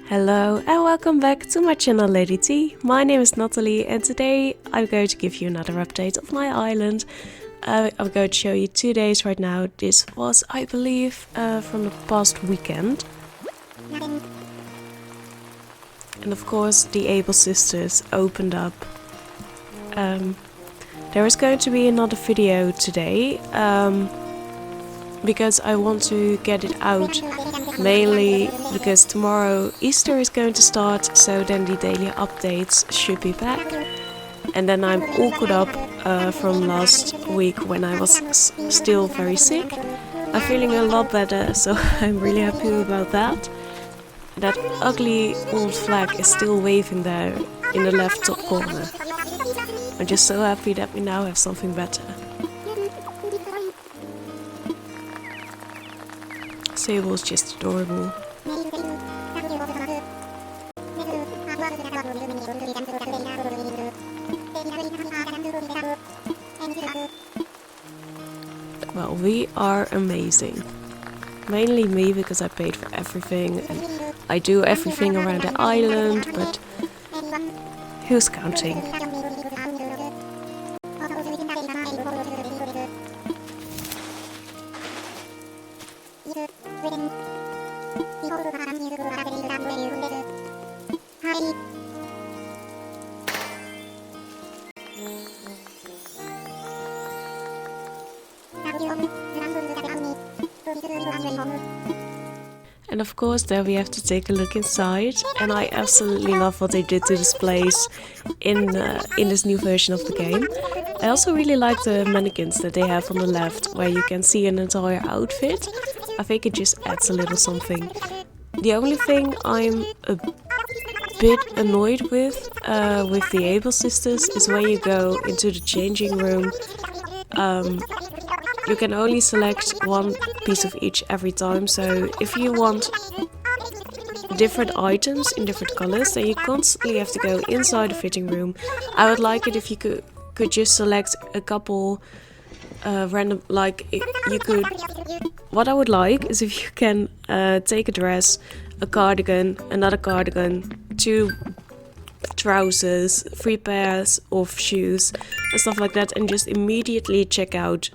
Hello and welcome back to my channel Lady T. My name is Nathalie and today I'm going to give you another update of my island. I'm going to show you 2 days right now. This was, I believe, from the past weekend. And of course the Able Sisters opened up. There is going to be another video today because I want to get it out. Mainly because tomorrow Easter is going to start, so then the daily updates should be back. And then I'm all caught up from last week when I was still very sick. I'm feeling a lot better, so I'm really happy about that. That ugly old flag is still waving there in the left top corner. I'm just so happy that we now have something better. Sable is just adorable. Well, we are amazing. Mainly me, because I paid for everything and I do everything around the island, but who's counting? And of course there we have to take a look inside, and I absolutely love what they did to this place in this new version of the game. I also really like the mannequins that they have on the left, where you can see an entire outfit. I think it just adds a little something. The only thing I'm a bit annoyed with the Able Sisters is when you go into the changing room. You can only select one piece of each every time, so if you want different items in different colors, then you constantly have to go inside the fitting room. I would like it if you could just select a couple random, like you could. What I would like is if you can take a dress, a cardigan, another cardigan, 2 trousers, 3 pairs of shoes and stuff like that, and just immediately check out.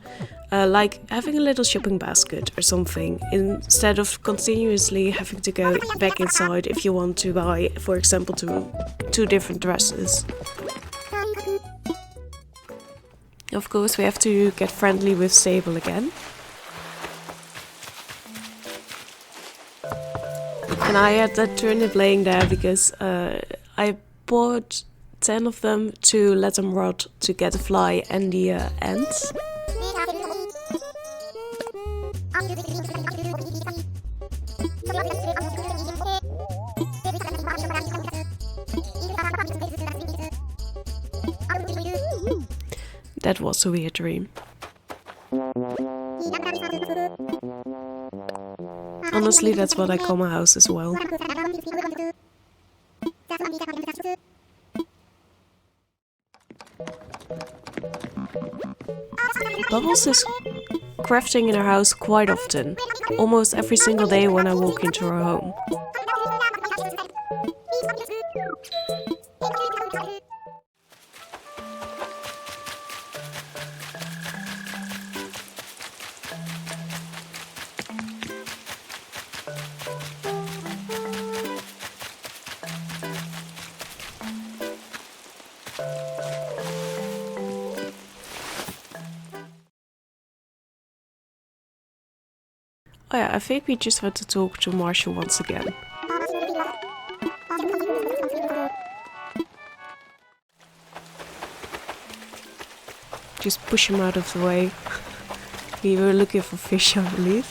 Like having a little shopping basket or something, instead of continuously having to go back inside if you want to buy, for example, 2 different dresses. Of course, we have to get friendly with Sable again. And I had that turnip laying there because I bought 10 of them to let them rot to get the fly and the ants. That was a weird dream. Honestly, that's what I call my house as well. Bubbles is crafting in her house quite often, almost every single day when I walk into her home. Oh yeah, I think we just had to talk to Marshall once again. Just push him out of the way. We were looking for fish, I believe.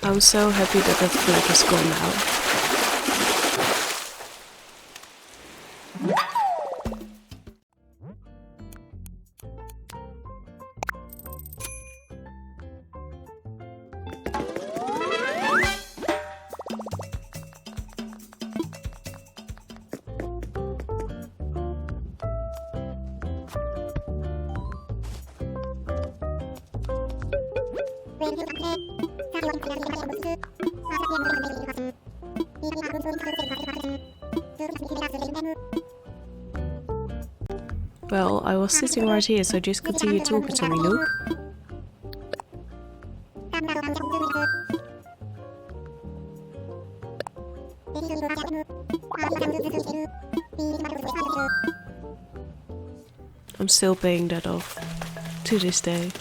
I'm so happy that flag is gone now. Well, I was sitting right here, so just continue talking to me, Luke. I'm still paying that off to this day.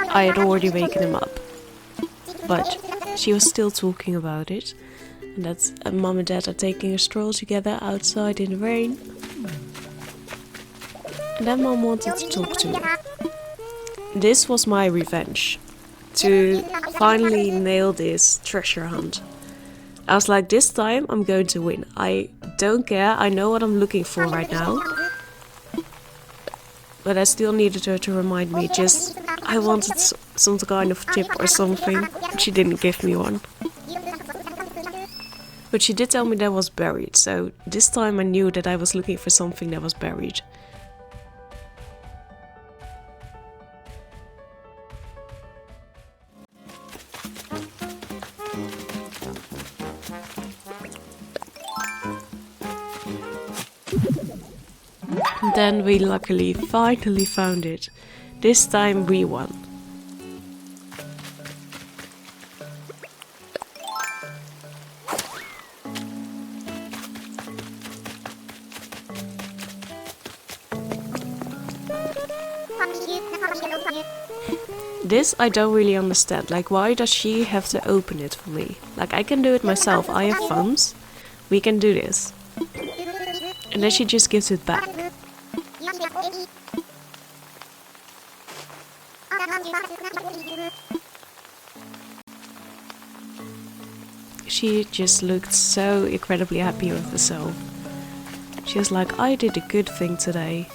I had already waken him up, but she was still talking about it, and that mom and dad are taking a stroll together outside in the rain. And then mom wanted to talk to me. This was my revenge, to finally nail this treasure hunt. I was like, this time I'm going to win. I don't care, I know what I'm looking for right now. But I still needed her to remind me, I wanted some kind of tip or something. She didn't give me one. But she did tell me that was buried, so this time I knew that I was looking for something that was buried. Then we luckily finally found it. This time we won. This I don't really understand. Like, why does she have to open it for me? Like, I can do it myself. I have thumbs. We can do this. And then she just gives it back. She just looked so incredibly happy with herself. She was like, I did a good thing today.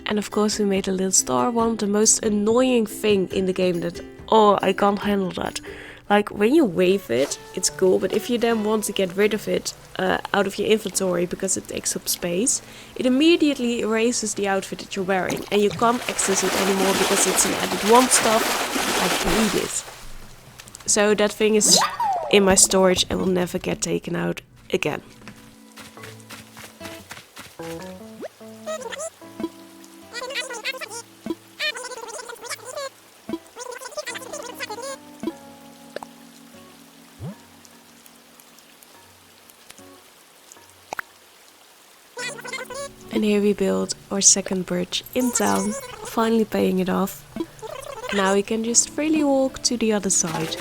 And of course we made a little star one, the most annoying thing in the game that, oh, I can't handle that. Like, when you wave it, it's cool, but if you then want to get rid of it out of your inventory because it takes up space, it immediately erases the outfit that you're wearing, and you can't access it anymore because it's an added one stuff. I hate it. So that thing is in my storage and will never get taken out again. And here we build our second bridge in town, finally paying it off. Now we can just freely walk to the other side.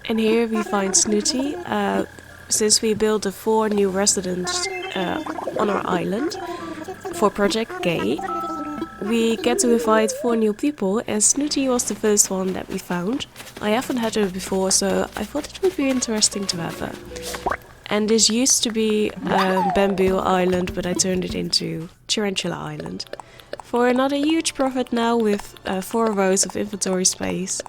And here we find Snooty. Since we built the 4 new residents on our island for Project Gay, we get to invite 4 new people, and Snooty was the first one that we found. I haven't had her before, so I thought it would be interesting to have her. And this used to be Bamboo Island, but I turned it into Tarantula Island. For another huge profit now with 4 rows of inventory space.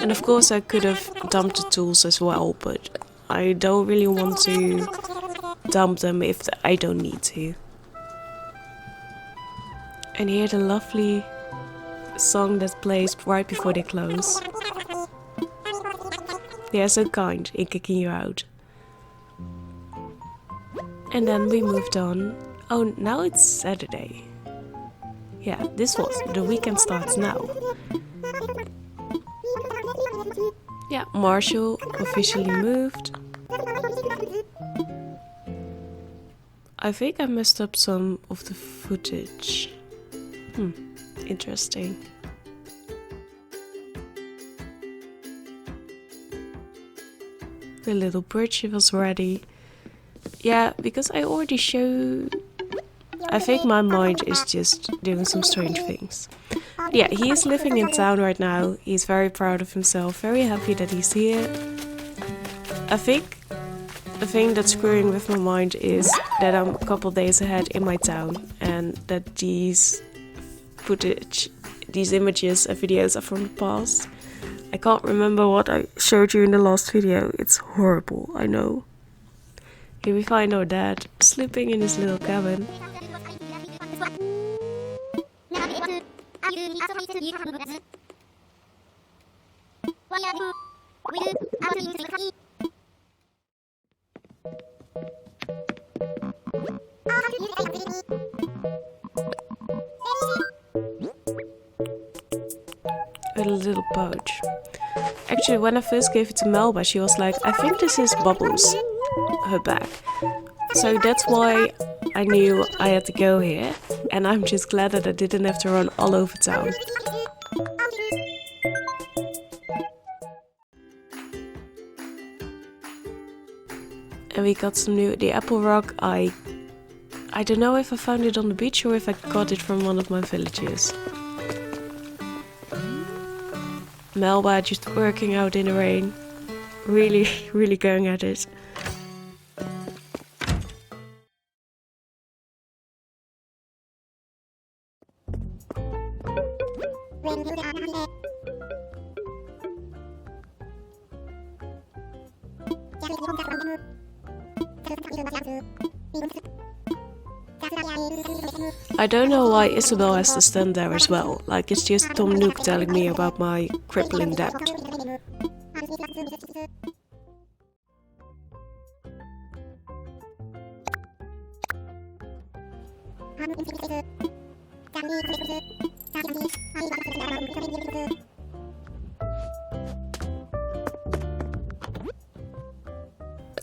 And of course I could have dumped the tools as well, but I don't really want to dump them if I don't need to. And here the lovely song that plays right before they close. They are so kind in kicking you out. And then we moved on. Oh, now it's Saturday. Yeah, this was. The weekend starts now. Yeah, Marshall officially moved. I think I messed up some of the footage. Interesting. The little bridge was ready. Yeah, because I already showed... I think my mind is just doing some strange things. Yeah, he is living in town right now. He's very proud of himself, very happy that he's here. I think the thing that's screwing with my mind is that I'm a couple days ahead in my town and that these footage, these images and videos are from the past. I can't remember what I showed you in the last video. It's horrible, I know. Here we find our dad sleeping in his little cabin. With a little pouch. Actually, when I first gave it to Melba, she was like, I think this is Bubbles, her bag. So that's why I knew I had to go here, and I'm just glad that I didn't have to run all over town. And we got some new, the apple rock, I don't know if I found it on the beach or if I got it from one of my villagers. Melba just working out in the rain, really, really going at it. I don't know why Isabel has to stand there as well, like it's just Tom Nook telling me about my crippling debt.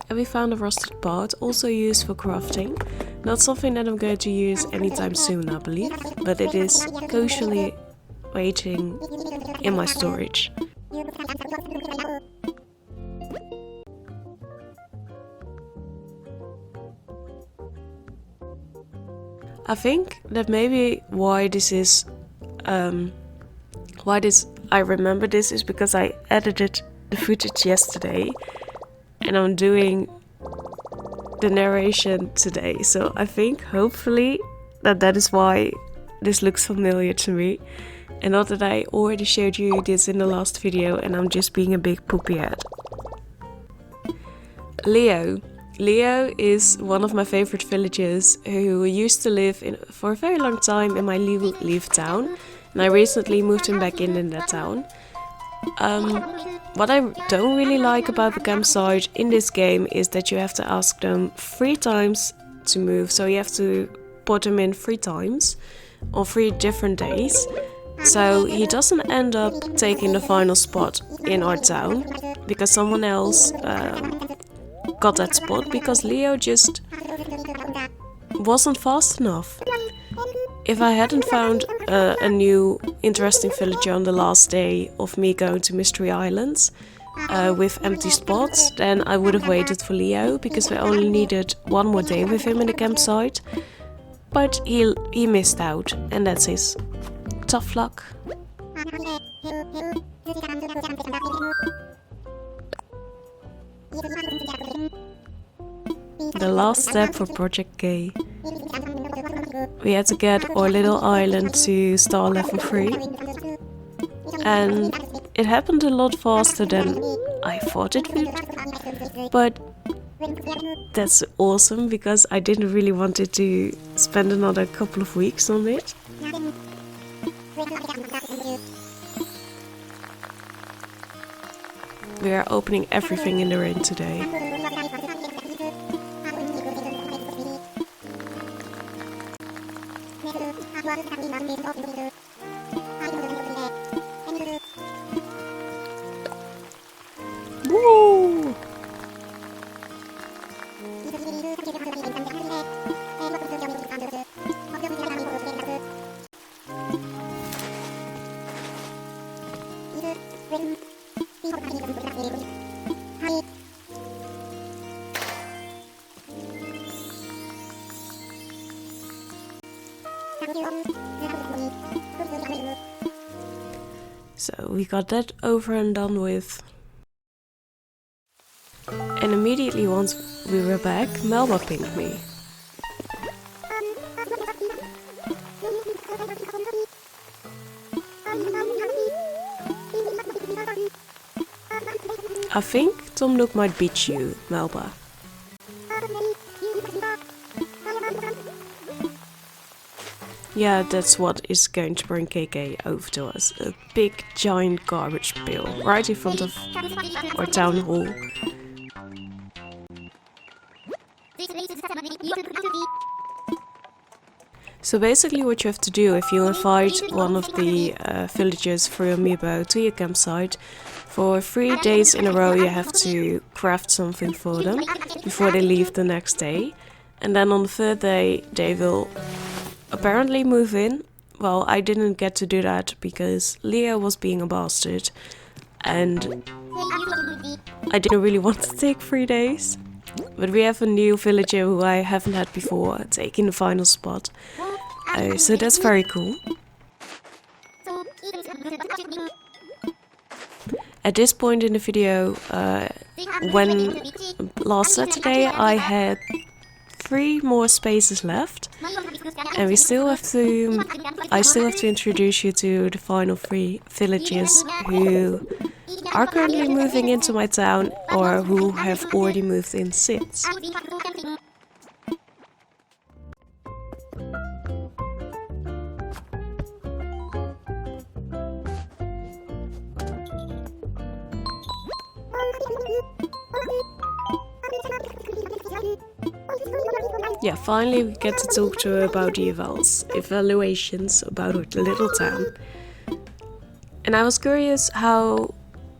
And we found a rusted pot, also used for crafting. Not something that I'm going to use anytime soon, I believe, but it is casually waiting in my storage. I think that maybe why I remember this is because I edited the footage yesterday and I'm doing the narration today, so I think hopefully that is why this looks familiar to me, and not that I already showed you this in the last video and I'm just being a big poopy head. Leo is one of my favorite villagers who used to live for a very long time in my leave town, and I recently moved him back in that town. What I don't really like about the campsite in this game is that you have to ask them 3 times to move, so you have to put him in 3 times on 3 different days. So he doesn't end up taking the final spot in our town because someone else got that spot because Leo just wasn't fast enough. If I hadn't found a new interesting villager on the last day of me going to Mystery Islands with empty spots, then I would have waited for Leo because we only needed 1 more day with him in the campsite. But he missed out, and that's his tough luck. The last step for Project K. We had to get our little island to star level 3. And it happened a lot faster than I thought it would. But that's awesome because I didn't really want it to spend another couple of weeks on it. We are opening everything in the rain today. Woo! So we got that over and done with. And immediately once we were back, Melba pinged me. I think Tom Nook might beat you, Melba. Yeah, that's what is going to bring KK over to us. A big giant garbage pail right in front of our town hall. So basically what you have to do if you invite one of the villagers for your amiibo to your campsite, for 3 days in a row you have to craft something for them before they leave the next day. And then on the third day they will apparently move in. Well, I didn't get to do that because Leah was being a bastard and I didn't really want to take 3 days. But we have a new villager who I haven't had before taking the final spot. So that's very cool. At this point in the video, when last Saturday I had 3 more spaces left, and I still have to introduce you to the final 3 villagers who are currently moving into my town or who have already moved in since. Yeah, finally we get to talk to her about the evaluations about the little town. And I was curious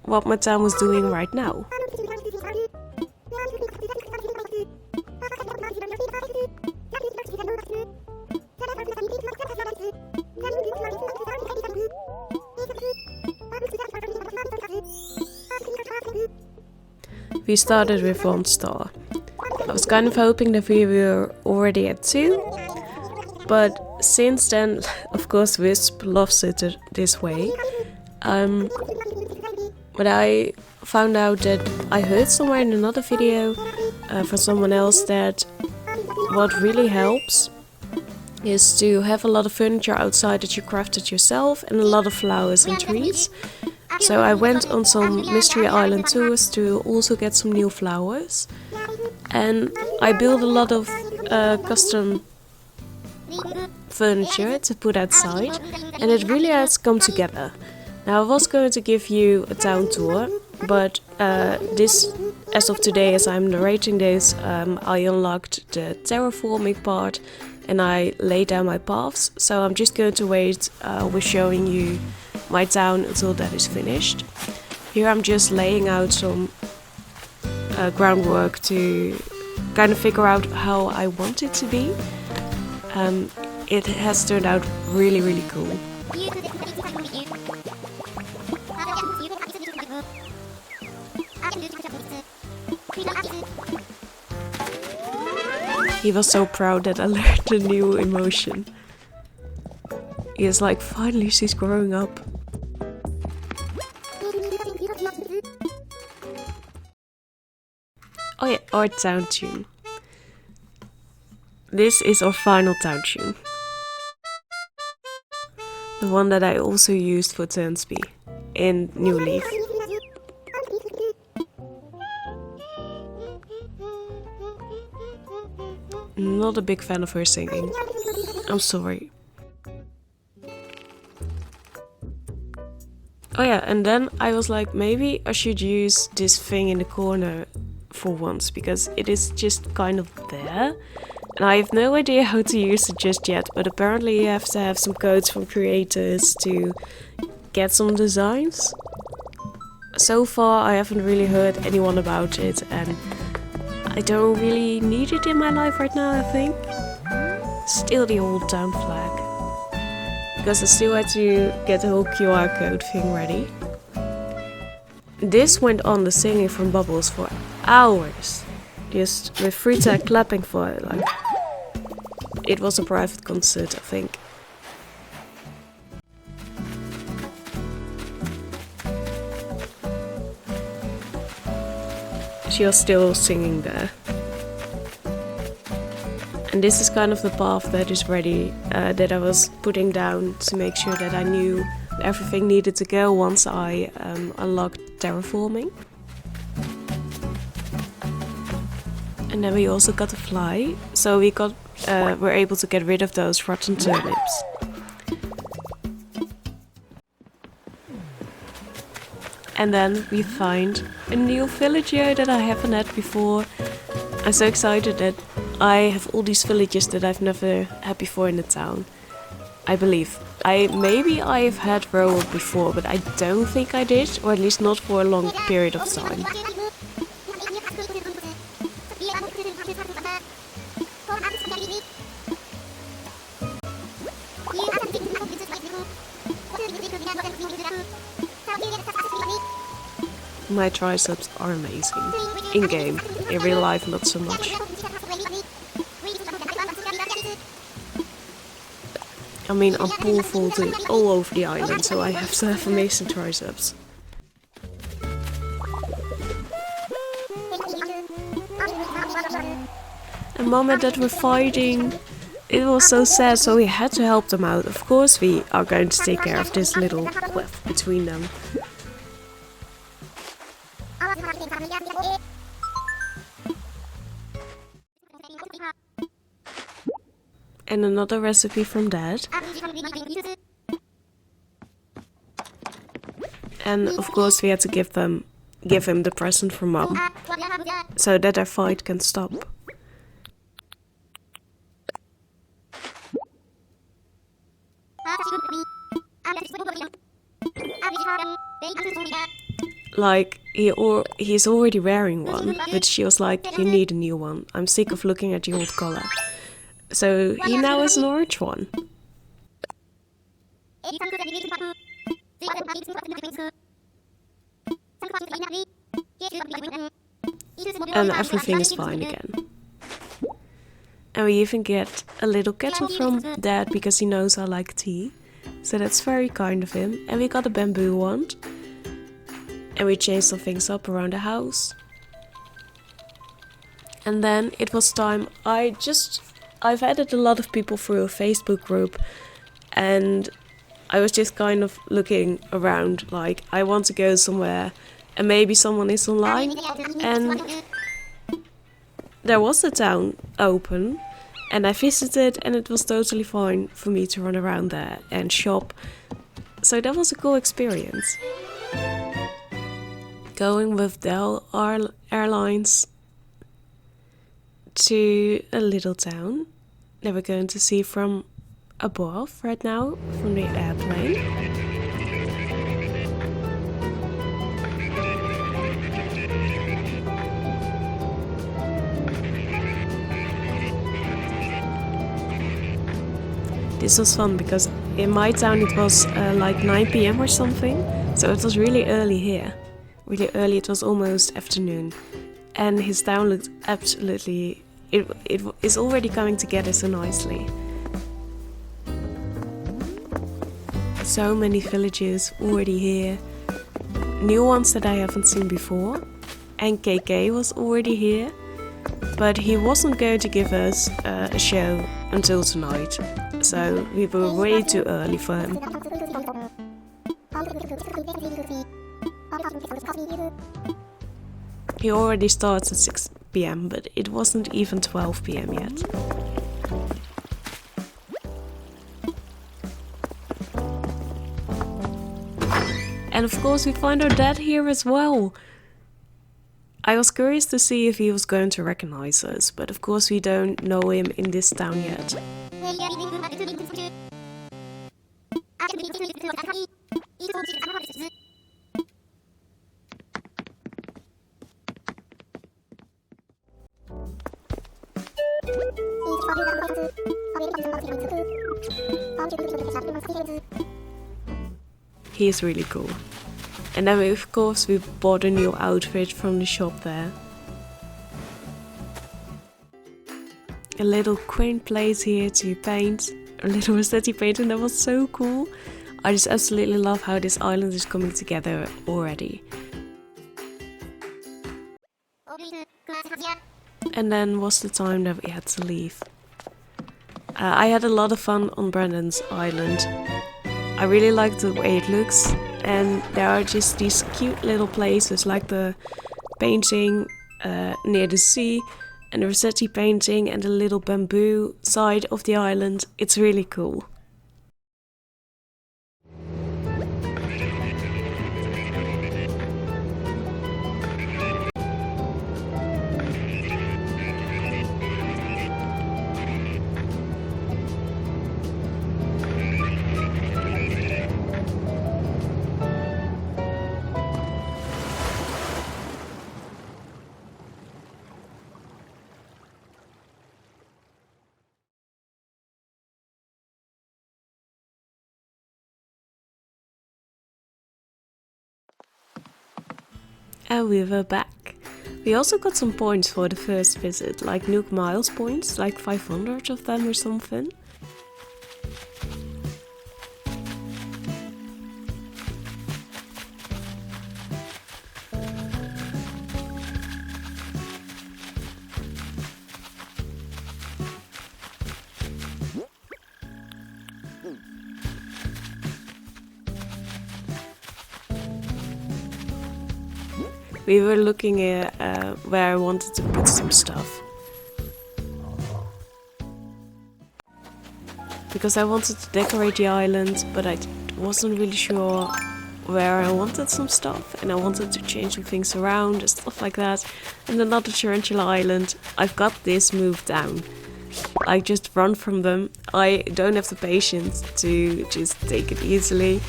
what my town was doing right now. We started with 1 star. I was kind of hoping that we were already at 2, but since then, of course, Wisp loves it this way. But I found out that I heard somewhere in another video from someone else that what really helps is to have a lot of furniture outside that you crafted yourself and a lot of flowers and trees. So I went on some Mystery Island tours to also get some new flowers. And I built a lot of custom furniture to put outside, and it really has come together. Now I was going to give you a town tour, but as of today, as I'm narrating this, I unlocked the terraforming part and I laid down my paths, so I'm just going to wait with showing you my town until that is finished. Here I'm just laying out some groundwork to kind of figure out how I want it to be. It has turned out really cool. He was so proud that I learned a new emotion. He is like, finally she's growing up. Oh yeah, our town tune. This is our final town tune. The one that I also used for Taernsby in New Leaf. Not a big fan of her singing. I'm sorry. Oh yeah, and then I was like, maybe I should use this thing in the corner for once, because it is just kind of there. And I have no idea how to use it just yet, but apparently you have to have some codes from creators to get some designs. So far I haven't really heard anyone about it, and I don't really need it in my life right now, I think. Still the old town flag. Because I still had to get the whole QR code thing ready. This went on the singing from Bubbles for hours. Just with Frita clapping for it, like. It was a private concert, I think. she was still singing there. And this is kind of the path that is ready, that I was putting down to make sure that I knew everything needed to go once I unlocked terraforming. And then we also got a fly, so we're able to get rid of those rotten turnips. And then we find a new villager that I haven't had before. I'm so excited that I have all these villages that I've never had before in the town. I believe. Maybe I've had Rowan before, but I don't think I did, or at least not for a long period of time. My triceps are amazing. In game. In real life, not so much. I mean, I'm pole vaulting all over the island, so I have to have amazing triceps. The moment that we're fighting, it was so sad, so we had to help them out. Of course we are going to take care of this little cleft between them. And another recipe from Dad. And of course we had to give him the present from Mom, so that our fight can stop. Like, he's already wearing one, but she was like, you need a new one. I'm sick of looking at your old collar. So he now has an orange one. And everything is fine again. And we even get a little kettle from Dad because he knows I like tea. So that's very kind of him. And we got a bamboo wand. And we changed some things up around the house. And then it was time. I've added a lot of people through a Facebook group. And I was just kind of looking around, like, I want to go somewhere and maybe someone is online. And there was a town open and I visited and it was totally fine for me to run around there and shop. So that was a cool experience. Going with Dell Airlines to a little town that we're going to see from above right now, from the airplane. This was fun because in my town it was like 9 PM or something, so it was really early here. Really early, it was almost afternoon. And his town looked absolutely... It is already coming together so nicely. So many villages already here. New ones that I haven't seen before. And KK was already here. But he wasn't going to give us a show until tonight. So we were way too early for him. He already starts at 6 PM, but it wasn't even 12 PM yet. And of course we find our dad here as well. I was curious to see if he was going to recognize us, but of course we don't know him in this town yet. He is really cool. And then of course we bought a new outfit from the shop there. A little quaint place here to paint, a little Rossetti paint, and that was so cool. I just absolutely love how this island is coming together already. and then was the time that we had to leave. I had a lot of fun on Brandon's island. I really like the way it looks, and there are just these cute little places like the painting near the sea and the Rossetti painting and the little bamboo side of the island. It's really cool. And we were back. We also got some points for the first visit, like Nook Miles points, like 500 of them or something. We were looking at where I wanted to put some stuff. Because I wanted to decorate the island, but I wasn't really sure where I wanted some stuff. And I wanted to change some things around and stuff like that. And another Tarantula Island, I've got this moved down. I just run from them. I don't have the patience to just take it easily.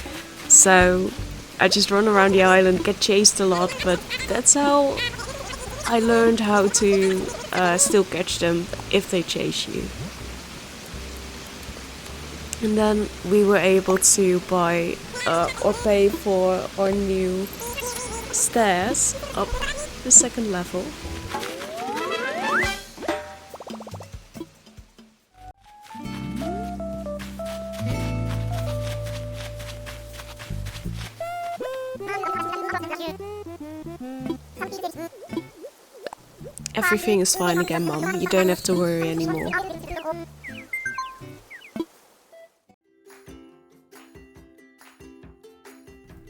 So I just run around the island, get chased a lot, but that's how I learned how to still catch them if they chase you. And then we were able to buy or pay for our new stairs up the second level. Everything is fine again, Mum. You don't have to worry anymore.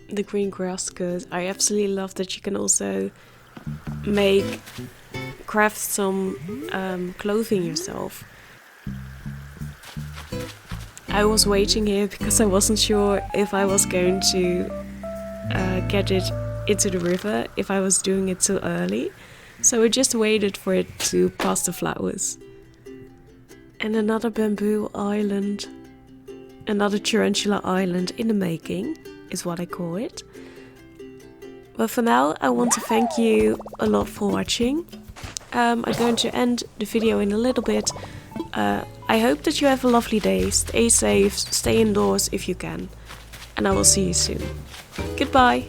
The green grass skirt. I absolutely love that you can also craft some clothing yourself. I was waiting here because I wasn't sure if I was going to get it into the river, if I was doing it too early. So I just waited for it to pass the flowers. And another bamboo island, another tarantula island in the making, is what I call it. But for now, I want to thank you a lot for watching. I'm going to end the video in a little bit. I hope that you have a lovely day. Stay safe, stay indoors if you can. And I will see you soon. Goodbye!